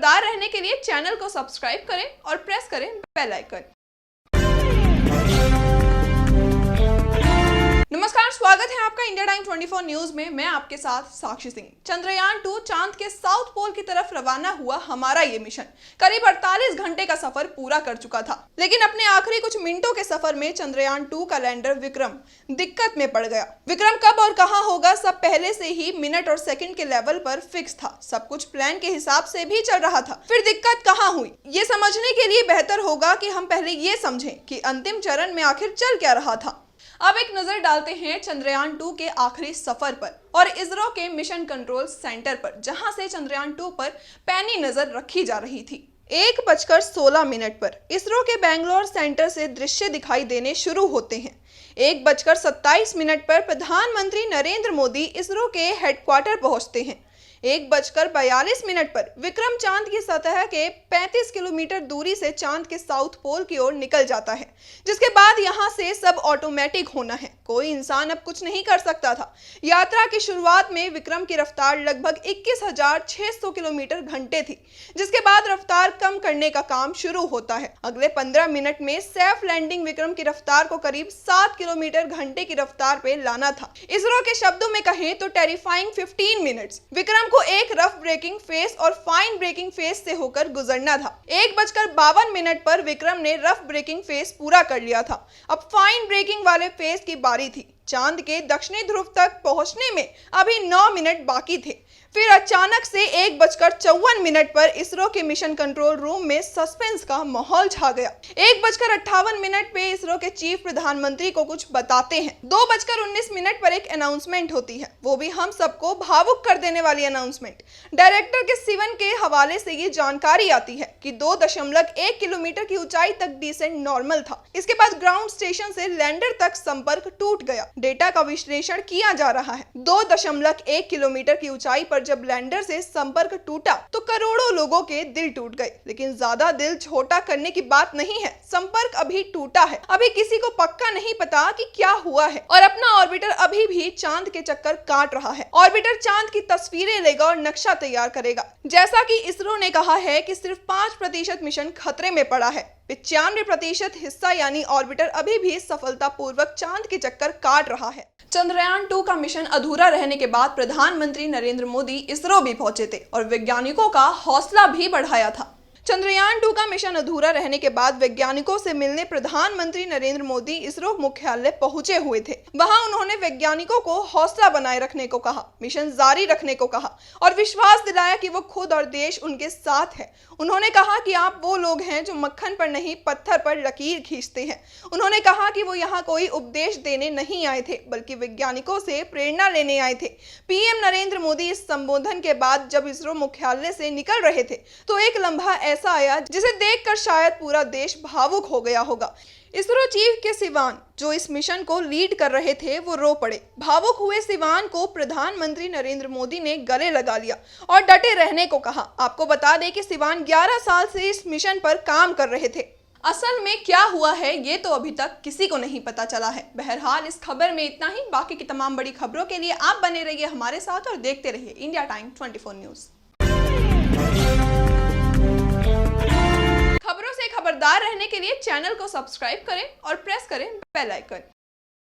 खबरदार रहने के लिए चैनल को सब्सक्राइब करें और प्रेस करें बेल आइकन। नमस्कार, स्वागत है आपका इंडिया टाइम 24 न्यूज में। मैं आपके साथ साक्षी सिंह। चंद्रयान 2 चांद के साउथ पोल की तरफ रवाना हुआ हमारा ये मिशन करीब 48 घंटे का सफर पूरा कर चुका था, लेकिन अपने आखिरी कुछ मिनटों के सफर में चंद्रयान 2 का लैंडर विक्रम दिक्कत में पड़ गया। विक्रम कब और कहां होगा सब पहले से ही मिनट और सेकंड के लेवल पर फिक्स था। सब कुछ प्लान के हिसाब से भी चल रहा था। फिर दिक्कत कहां हुई, ये समझने के लिए बेहतर होगा कि हम पहले ये समझें कि अंतिम चरण में आखिर चल क्या रहा था। अब एक नजर डालते हैं चंद्रयान 2 के आखिरी सफर पर और इसरो के मिशन कंट्रोल सेंटर पर, जहां से चंद्रयान 2 पर पैनी नजर रखी जा रही थी। 1:16 पर इसरो के बेंगलोर सेंटर से दृश्य दिखाई देने शुरू होते हैं। 1:27 पर प्रधानमंत्री नरेंद्र मोदी इसरो के हेडक्वार्टर पहुंचते हैं। 1:42 पर विक्रम चांद की सतह के 35 किलोमीटर दूरी से चांद के साउथ पोल की ओर निकल जाता है, जिसके बाद यहां से सब ऑटोमेटिक होना है। कोई इंसान अब कुछ नहीं कर सकता था। यात्रा की शुरुआत में विक्रम की रफ्तार लगभग 21,600 किलोमीटर घंटे थी, जिसके बाद रफ्तार कम करने का काम शुरू होता है। अगले 15 मिनट में सेफ लैंडिंग विक्रम की रफ्तार को करीब 7 किलोमीटर घंटे की रफ्तार पे लाना था। इसरो के शब्दों में कहें तो टेरिफाइंग 15 मिनट्स। विक्रम को एक रफ ब्रेकिंग फेस और फाइन ब्रेकिंग फेस से होकर गुजरना था। 1:52 पर विक्रम ने रफ ब्रेकिंग फेस पूरा कर लिया था। अब फाइन ब्रेकिंग वाले फेस की बारी थी। चांद के दक्षिणी ध्रुव तक पहुंचने में अभी 9 मिनट बाकी थे। फिर अचानक से 1:54 पर इसरो के मिशन कंट्रोल रूम में सस्पेंस का माहौल छा गया। 1:58 पे इसरो के चीफ प्रधानमंत्री को कुछ बताते हैं। 2:19 पर एक अनाउंसमेंट होती है, वो भी हम सबको भावुक कर देने वाली अनाउंसमेंट। डायरेक्टर के सिवन के हवाले से ये जानकारी आती है कि 2.1 किलोमीटर की ऊंचाई तक डिसेंट नॉर्मल था। इसके बाद ग्राउंड स्टेशन से लैंडर तक संपर्क टूट गया। डेटा का विश्लेषण किया जा रहा है। 2.1 किलोमीटर की ऊंचाई पर जब लैंडर से संपर्क टूटा तो करोड़ों लोगों के दिल टूट गए, लेकिन ज्यादा दिल छोटा करने की बात नहीं है। संपर्क अभी टूटा है। अभी किसी को पक्का नहीं पता कि क्या हुआ है और अपना ऑर्बिटर अभी भी चांद के चक्कर काट रहा है। ऑर्बिटर चांद की तस्वीरें लेगा और नक्शा तैयार करेगा। जैसा कि इसरो ने कहा है कि सिर्फ 5% मिशन खतरे में पड़ा है। 95% हिस्सा यानी ऑर्बिटर अभी भी सफलतापूर्वक चांद के चक्कर काट रहा है। चंद्रयान 2 का मिशन अधूरा रहने के बाद प्रधानमंत्री नरेंद्र मोदी इसरो भी पहुंचे थे और वैज्ञानिकों का हौसला भी बढ़ाया था। चंद्रयान 2 का मिशन अधूरा रहने के बाद वैज्ञानिकों से मिलने प्रधानमंत्री नरेंद्र मोदी इसरो मुख्यालय पहुंचे हुए थे। वहां उन्होंने वैज्ञानिकों को हौसला बनाए रखने को कहा, मिशन जारी रखने को कहा और विश्वास दिलाया कि वो खुद और देश उनके साथ है। उन्होंने कहा कि आप वो लोग हैं जो मक्खन पर नहीं पत्थर पर लकीर खींचते हैं। उन्होंने कहा कि वो यहाँ कोई उपदेश देने नहीं आए थे, बल्कि वैज्ञानिकों से प्रेरणा लेने आए थे। पीएम नरेंद्र मोदी इस संबोधन के बाद जब इसरो मुख्यालय से निकल रहे थे तो एक लम्हा ऐसा आया जिसे देखकर शायद पूरा देश भावुक हो गया होगा। इसरो चीफ के सिवान जो इस मिशन को लीड कर रहे थे वो रो पड़े। भावुक हुए सिवान को प्रधानमंत्री नरेंद्र मोदी ने गले लगा लिया और डटे रहने को कहा। आपको बता दें कि सिवान 11 साल से इस मिशन पर काम कर रहे थे। असल में क्या हुआ है ये तो अभी तक किसी को नहीं पता चला है। बहरहाल इस खबर में इतना ही। बाकी की तमाम बड़ी खबरों के लिए आप बने रहिए हमारे साथ और देखते रहिए इंडिया टाइम 24 न्यूज। खबरों से खबरदार रहने के लिए चैनल को सब्सक्राइब करें और प्रेस करें बेल आइकन।